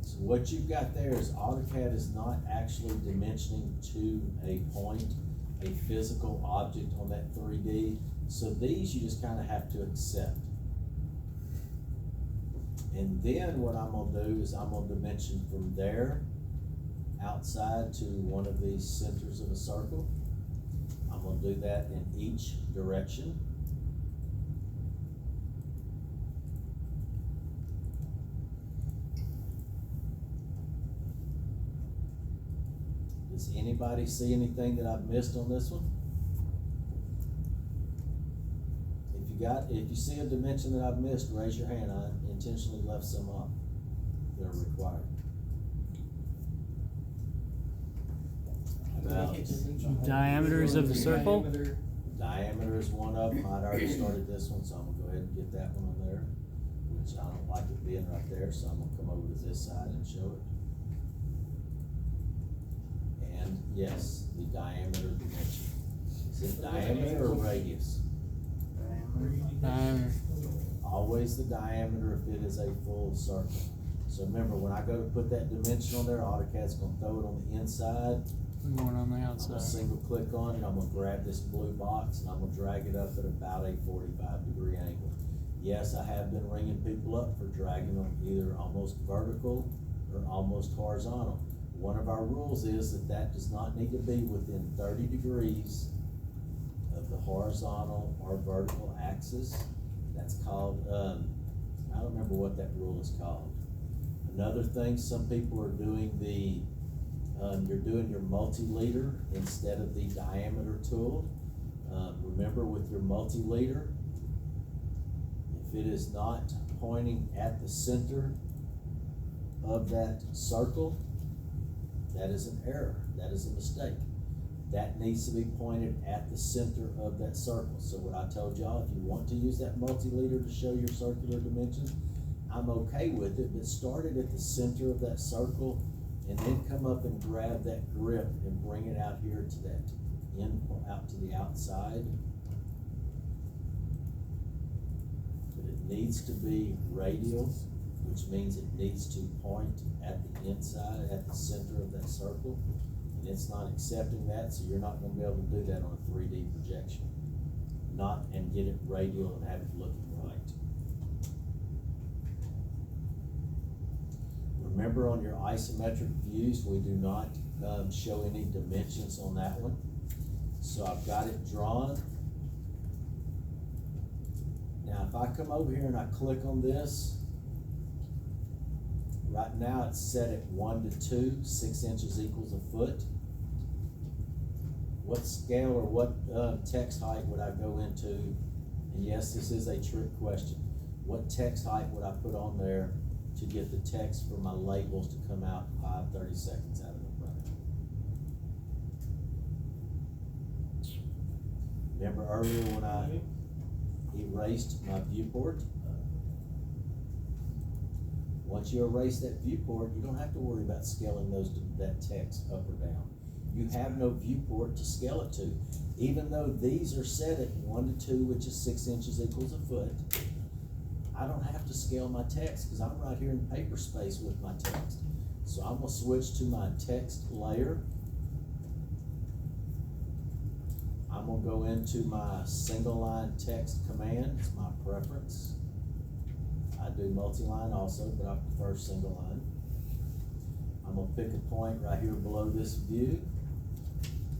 So what you've got there is AutoCAD is not actually dimensioning to a point, a physical object on that 3D. So these you just kind of have to accept. And then what I'm gonna do is I'm gonna dimension from there outside to one of these centers of a circle. I'm gonna do that in each direction. Does anybody see anything that I've missed on this one? If you see a dimension that I've missed, raise your hand. I intentionally left some off that are required. About Diameters of the circle? diameter is one of them. I'd already started this one, so I'm gonna go ahead and get that one on there, which I don't like it being right there, so I'm gonna come over to this side and show it. And yes, the diameter dimension. Is it diameter or radius? Diameter. Always the diameter if it is a full circle. So remember, when I go to put that dimension on there, AutoCAD's gonna throw it on the inside. And one on the I'm outside. gonna single click on it, I'm gonna grab this blue box and I'm gonna drag it up at about a 45-degree angle. Yes, I have been ringing people up for dragging them either almost vertical or almost horizontal. One of our rules is that that does not need to be within 30 degrees of the horizontal or vertical axis. That's called, I don't remember what that rule is called. Another thing, some people are doing you're doing your multi-leader instead of the diameter tool. Remember, with your multi-leader, if it is not pointing at the center of that circle, that is an error, that is a mistake. That needs to be pointed at the center of that circle. So what I told y'all, if you want to use that multi-leader to show your circular dimensions, I'm okay with it, but start it at the center of that circle and then come up and grab that grip and bring it out here to that out to the outside. But it needs to be radial, which means it needs to point at the inside, at the center of that circle. And it's not accepting that, so you're not gonna be able to do that on a 3D projection. And get it radial and have it looking right. Remember, on your isometric views, we do not show any dimensions on that one. So I've got it drawn. Now, if I come over here and I click on this, right now it's set at 1 to 2, 6 inches equals a foot. What scale or what text height would I go into? And yes, this is a trick question. What text height would I put on there to get the text for my labels to come out 5/30 seconds out of the front? Remember earlier when I erased my viewport? Once you erase that viewport, you don't have to worry about scaling that text up or down. You have no viewport to scale it to. Even though these are set at 1 to 2, which is 6 inches equals a foot, I don't have to scale my text because I'm right here in paper space with my text. So I'm gonna switch to my text layer. I'm gonna go into my single line text command, it's my preference. I do multi-line also, but I prefer single line. I'm gonna pick a point right here below this view.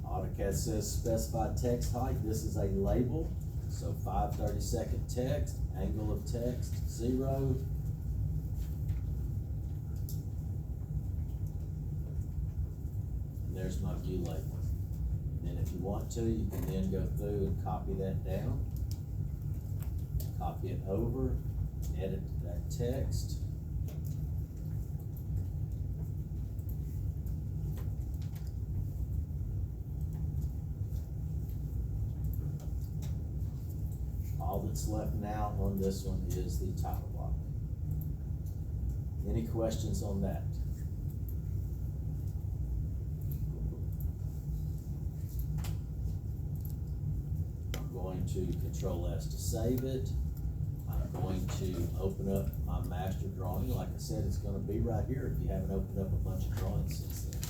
AutoCAD says specify text height. This is a label. So 5/30 second text, angle of text, 0. And there's my view label. And then if you want to, you can then go through and copy that down. Copy it over, edit that text. All that's left now on this one is the title block. Any questions on that? I'm going to Control S to save it. I'm going to open up my master drawing. Like I said, it's gonna be right here if you haven't opened up a bunch of drawings since then.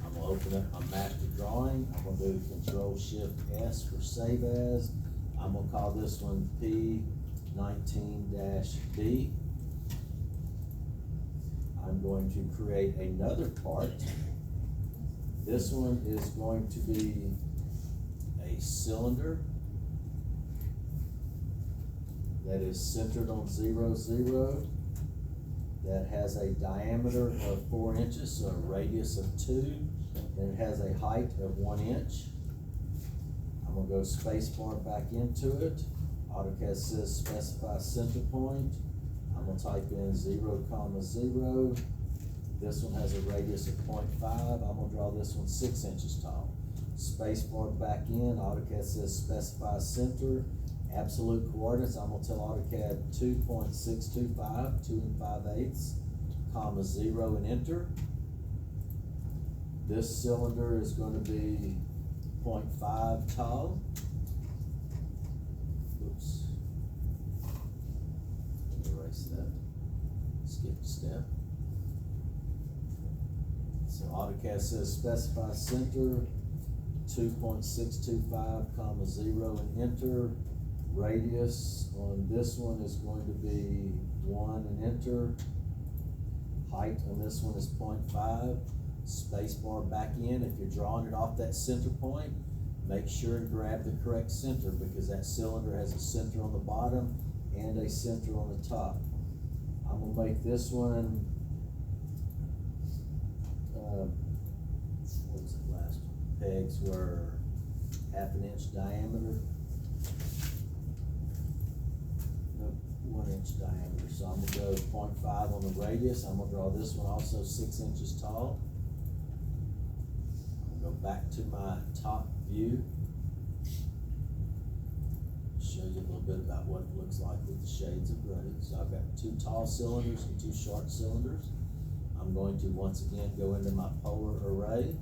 I'm gonna open up my master drawing. I'm gonna do Control Shift S for save as. I'm gonna call this one P19-B. I'm going to create another part. This one is going to be a cylinder that is centered on 0, 0, that has a diameter of 4 inches, so a radius of 2, and it has a height of 1 inch. I'm gonna go spacebar back into it. AutoCAD says specify center point. I'm gonna type in 0,0. This one has a radius of 0.5. I'm gonna draw this one 6 inches tall. Spacebar back in, AutoCAD says specify center. Absolute coordinates, I'm gonna tell AutoCAD 2.625, 2 5/8, comma 0 and enter. This cylinder is gonna be 0.5 tall. Oops. Erase that. Skip a step. So AutoCAD says specify center, 2.625, comma 0 and enter. Radius on this one is going to be 1 and enter. Height on this one is 0.5. Spacebar back in. If you're drawing it off that center point, make sure and grab the correct center, because that cylinder has a center on the bottom and a center on the top. I'm gonna make this one, what was the last one? Pegs were 1/2 inch diameter. Nope, 1 inch diameter. So I'm gonna go 0.5 on the radius. I'm gonna draw this one also 6 inches tall. Go back to my top view. Show you a little bit about what it looks like with the shades of gray. So I've got 2 tall cylinders and 2 short cylinders. I'm going to once again go into my polar array.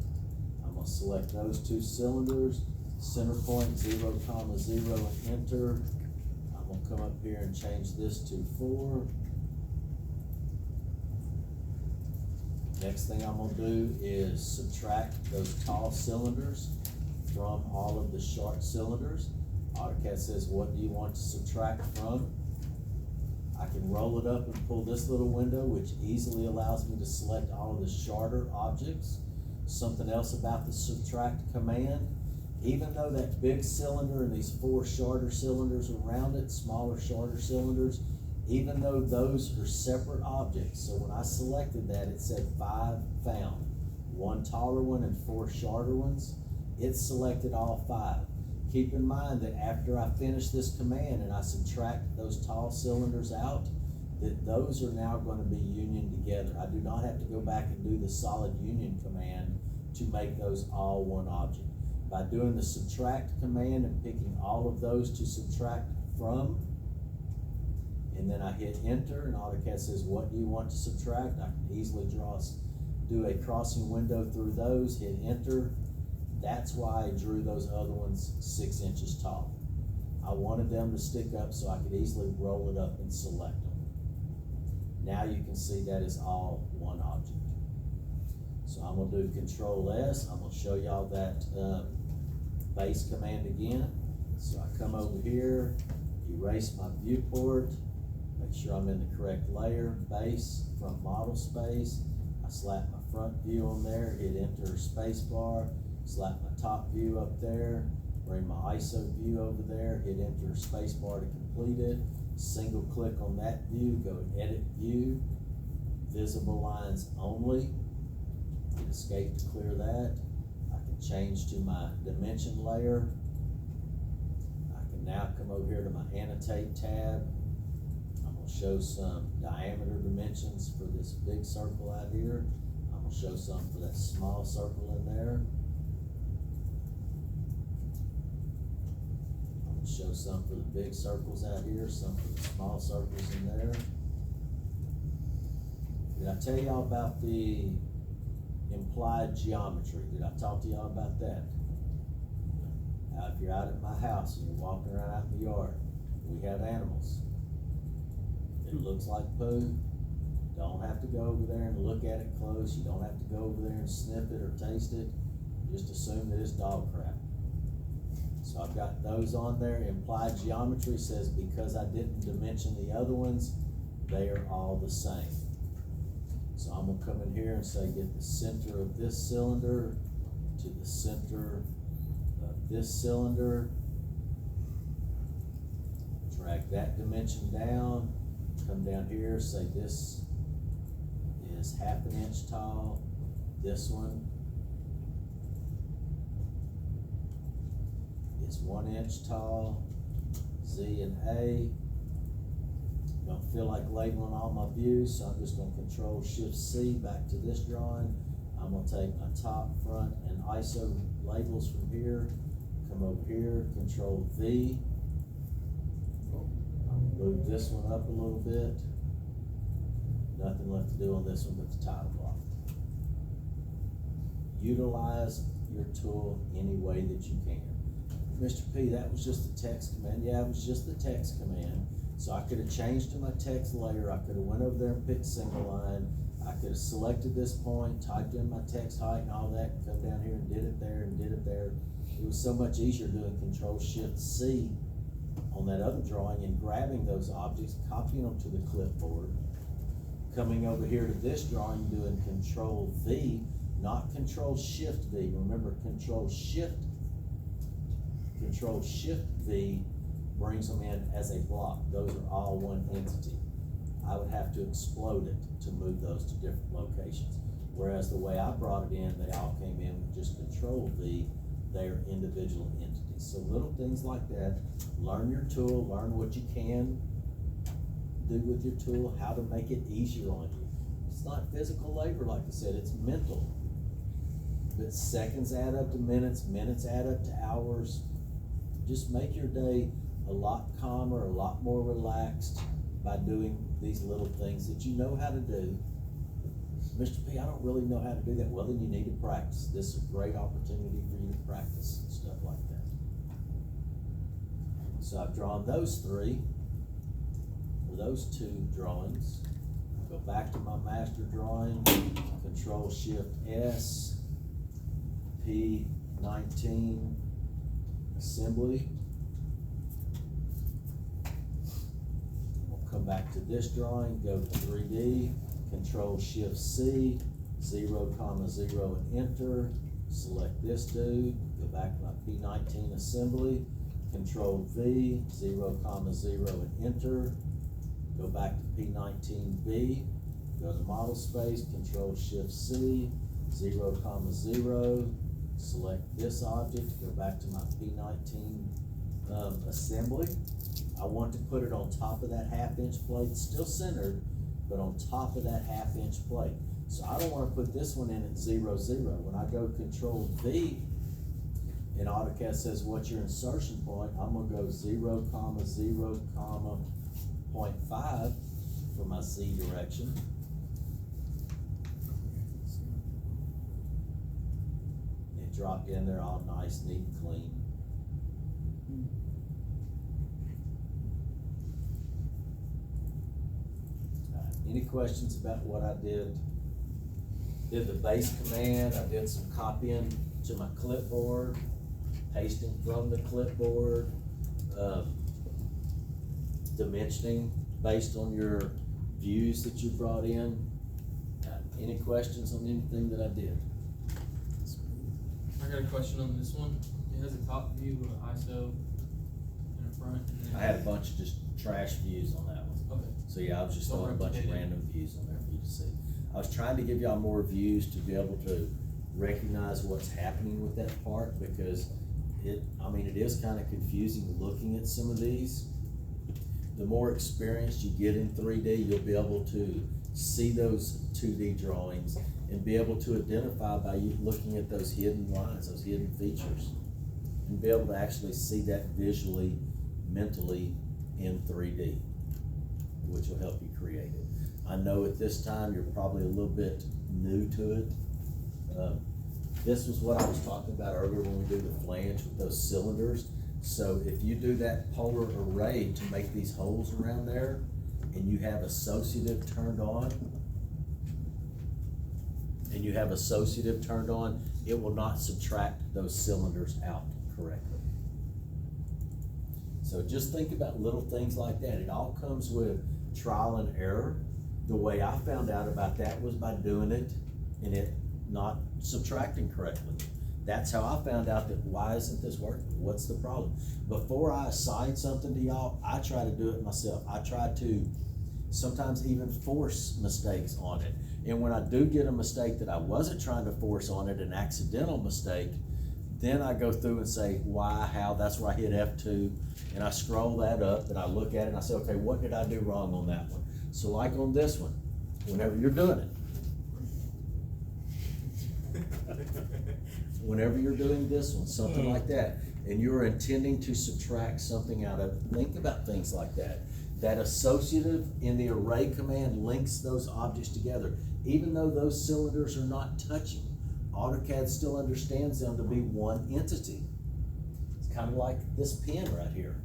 I'm gonna select those 2 cylinders, center point 0,0 and enter. I'm gonna come up here and change this to 4. Next thing I'm gonna do is subtract those tall cylinders from all of the short cylinders. AutoCAD says, what do you want to subtract from? I can roll it up and pull this little window, which easily allows me to select all of the shorter objects. Something else about the subtract command, even though that big cylinder and these 4 shorter cylinders around it, smaller, shorter cylinders, even though those are separate objects. So when I selected that, it said 5 found, 1 taller one and 4 shorter ones. It selected all 5. Keep in mind that after I finish this command and I subtract those tall cylinders out, that those are now going to be unioned together. I do not have to go back and do the solid union command to make those all one object. By doing the subtract command and picking all of those to subtract from, and then I hit enter, and AutoCAD says, what do you want to subtract? I can easily do a crossing window through those, hit enter. That's why I drew those other ones 6 inches tall. I wanted them to stick up so I could easily roll it up and select them. Now you can see that is all one object. So I'm gonna do Control S. I'm gonna show y'all that base command again. So I come over here, erase my viewport, make sure I'm in the correct layer, base, front model space. I slap my front view on there, hit enter, space bar, slap my top view up there, bring my ISO view over there, hit enter, space bar to complete it. Single click on that view, go edit view, visible lines only. Hit escape to clear that. I can change to my dimension layer. I can now come over here to my annotate tab. I'm gonna show some diameter dimensions for this big circle out here. I'm gonna show some for that small circle in there. I'm gonna show some for the big circles out here, some for the small circles in there. Did I tell y'all about the implied geometry? Did I talk to y'all about that? Now, if you're out at my house and you're walking around out in the yard, we have animals. It looks like poo. Don't have to go over there and look at it close. You don't have to go over there and sniff it or taste it. Just assume that it's dog crap. So I've got those on there. Implied geometry says because I didn't dimension the other ones, they are all the same. So I'm gonna come in here and say get the center of this cylinder to the center of this cylinder. Drag that dimension down. Come down here, say this is 1/2 inch tall. This one is 1 inch tall, Z and A. Don't feel like labeling all my views, so I'm just gonna Control Shift C back to this drawing. I'm gonna take my top, front, and ISO labels from here, come over here, Control V. Move this one up a little bit. Nothing left to do on this one but the title block. Utilize your tool any way that you can. Mr. P, that was just the text command. Yeah, it was just the text command. So I could have changed to my text layer. I could have went over there and picked single line. I could have selected this point, typed in my text height and all that, and come down here and did it there and did it there. It was so much easier doing Control Shift C on that other drawing and grabbing those objects, copying them to the clipboard, coming over here to this drawing, doing Control V, not Control Shift V. Remember, Control Shift V brings them in as a block. Those are all one entity. I would have to explode it to move those to different locations. Whereas the way I brought it in, they all came in with just Control V. They are individual entities. So little things like that. Learn your tool, learn what you can do with your tool, how to make it easier on you. It's not physical labor, like I said, it's mental. But seconds add up to minutes, minutes add up to hours. Just make your day a lot calmer, a lot more relaxed by doing these little things that you know how to do. Mr. P, I don't really know how to do that. Well, then you need to practice. This is a great opportunity for you to practice and stuff like that. So I've drawn those three, or those two drawings. Go back to my master drawing, Control Shift S, P19 assembly. We'll come back to this drawing, go to 3D, Control Shift C, 0, 0 and enter. Select this dude, go back to my P19 assembly, Control V, 0, 0 and enter. Go back to P19B, go to model space, Control Shift C, 0, 0, select this object, go back to my P19 assembly. I want to put it on top of that 1/2 inch plate, still centered, but on top of that 1/2 inch plate. So I don't want to put this one in at 0, 0. When I go Control V, and AutoCAD says, what's your insertion point? I'm gonna go 0, 0, 0.5 for my Z direction. It dropped in there all nice, neat, and clean. Any questions about what I did? Did the base command, I did some copying to my clipboard, pasting from the clipboard, dimensioning based on your views that you brought in. Any questions on anything that I did? I got a question on this one. It has a top view, ISO, and a front. And then I had a bunch of just trash views on that one. Okay. So yeah, I was just Don't throwing a bunch of replicate it. random views on there for you to see. I was trying to give y'all more views to be able to recognize what's happening with that part, because it is kind of confusing looking at some of these. The more experience you get in 3D, you'll be able to see those 2D drawings and be able to identify by you looking at those hidden lines, those hidden features, and be able to actually see that visually, mentally in 3D, which will help you create it. I know at this time you're probably a little bit new to it. This was what I was talking about earlier when we do the flange with those cylinders. So if you do that polar array to make these holes around there, and you have associative turned on, it will not subtract those cylinders out correctly. So just think about little things like that. It all comes with trial and error. The way I found out about that was by doing it and it not subtracting correctly. That's how I found out that why isn't this working? What's the problem? Before I assign something to y'all, I try to do it myself. I try to sometimes even force mistakes on it. And when I do get a mistake that I wasn't trying to force on it, an accidental mistake, Then I go through and say, why, how, that's where I hit F2, and I scroll that up, and I look at it, and I say, okay, what did I do wrong on that one? So like on this one, whenever you're doing it, whenever you're doing this one, something like that, and you're intending to subtract something out of it, think about things like that. That associative in the array command links those objects together. Even though those cylinders are not touching, AutoCAD still understands them to be one entity. It's kind of like this pen right here.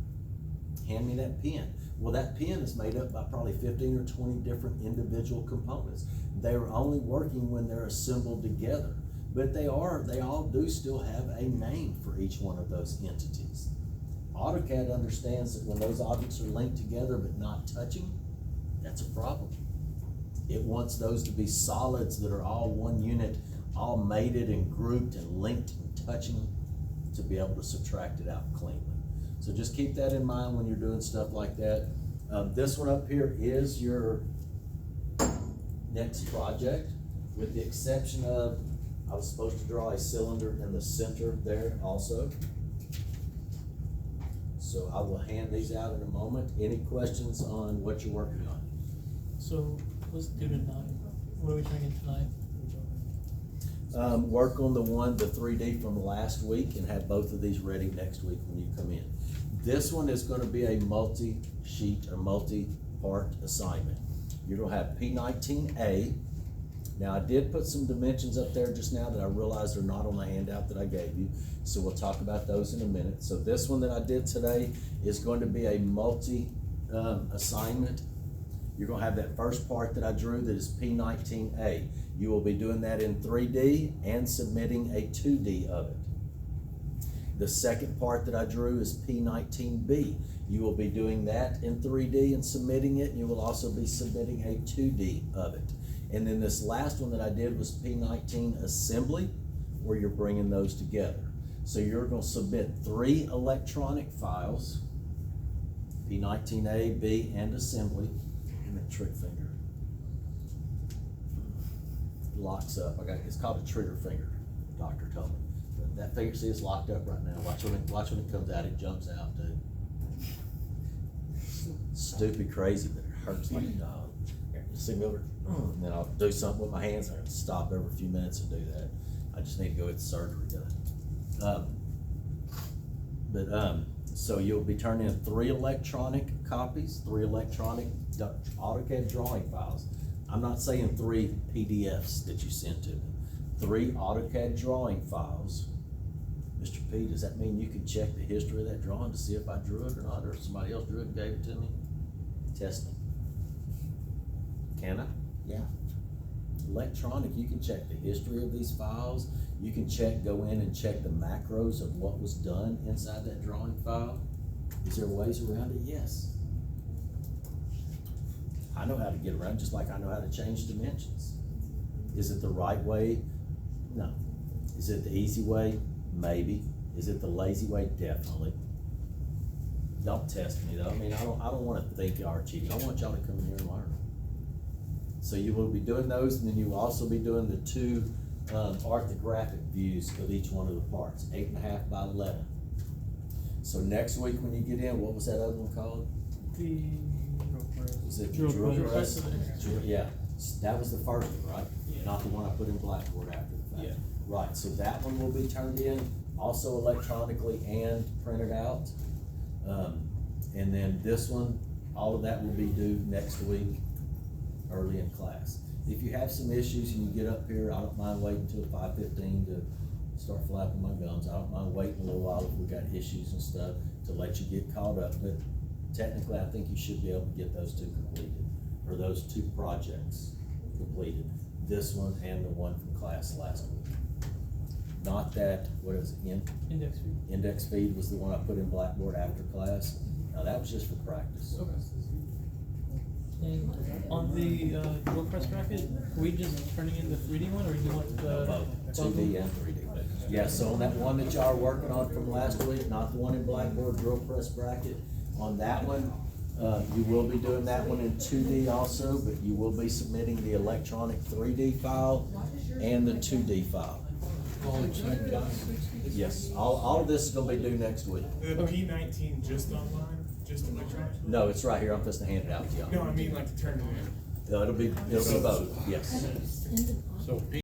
Hand me that pen. Well, that pen is made up by probably 15 or 20 different individual components. They are only working when they're assembled together. But they all do still have a name for each one of those entities. AutoCAD understands that when those objects are linked together but not touching, that's a problem. It wants those to be solids that are all one unit, all mated and grouped and linked and touching to be able to subtract it out cleanly. So just keep that in mind when you're doing stuff like that. This one up here is your next project, with the exception of, I was supposed to draw a cylinder in the center there also. So I will hand these out in a moment. Any questions on what you're working on? So let's do tonight. What are we drinking tonight? Work on the 3D from last week and have both of these ready next week when you come in. This one is gonna be a multi-sheet or multi-part assignment. You're gonna have P19 A. Now I did put some dimensions up there just now that I realized are not on the handout that I gave you. So we'll talk about those in a minute. So this one that I did today is going to be a multi assignment. You're gonna have that first part that I drew that is P19A. You will be doing that in 3D and submitting a 2D of it. The second part that I drew is P19B. You will be doing that in 3D and submitting it, and you will also be submitting a 2D of it. And then this last one that I did was P19 assembly, where you're bringing those together. So you're gonna submit 3 electronic files, P19A, B, and assembly. And that trick finger locks up. It's called a trigger finger, the doctor told me. But that finger, see, it's locked up right now. Watch when it comes out, it jumps out too. Stupid crazy, but it hurts like a dog. Here, you see me over? And then I'll do something with my hands. I have to stop every few minutes and do that. I just need to go get the surgery done. So you'll be turning in 3 electronic copies, 3 electronic AutoCAD drawing files. I'm not saying 3 PDFs that you send to me. 3 AutoCAD drawing files. Mr. P, does that mean you can check the history of that drawing to see if I drew it or not, or if somebody else drew it and gave it to me? Test me. Can I? Yeah. Electronic, you can check the history of these files. You can go in and check the macros of what was done inside that drawing file. Is there ways around it? Yes. I know how to get around, just like I know how to change dimensions. Is it the right way? No. Is it the easy way? Maybe. Is it the lazy way? Definitely. Don't test me though. I mean, I don't want to think y'all are cheating. I want y'all to come in here and learn. So you will be doing those, and then you will also be doing the 2 orthographic views of each one of the parts, 8.5 by 11. So next week when you get in, what was that other one called? The Was it drill drill press? press? Yeah, that was the first one, right? Yeah. Not the one I put in Blackboard after the fact. Yeah. Right, so that one will be turned in, also electronically and printed out. And then this one, all of that will be due next week, early in class. If you have some issues and you get up here, I don't mind waiting until 5:15 to start flapping my gums. I don't mind waiting a little while if we got issues and stuff to let you get caught up. But technically, I think you should be able to get those 2 completed, or those 2 projects completed. This one and the one from class last week. Not that, what is it, index feed. Index feed was the one I put in Blackboard after class. Now that was just for practice. Okay. And on the drill press bracket, are we just turning in the 3D one, or do you want the Both 2D and 3D. Yeah, so on that one that y'all are working on from last week, not the one in Blackboard drill press bracket, on that one, you will be doing that one in 2D also, but you will be submitting the electronic 3D file and the 2D file. All at the same time? Yes, all of this is gonna be due next week. The P19 just online, just electronic? No, it's right here, I'm just gonna hand it out to y'all. No, I mean like to turn it in. It'll be both, yes. So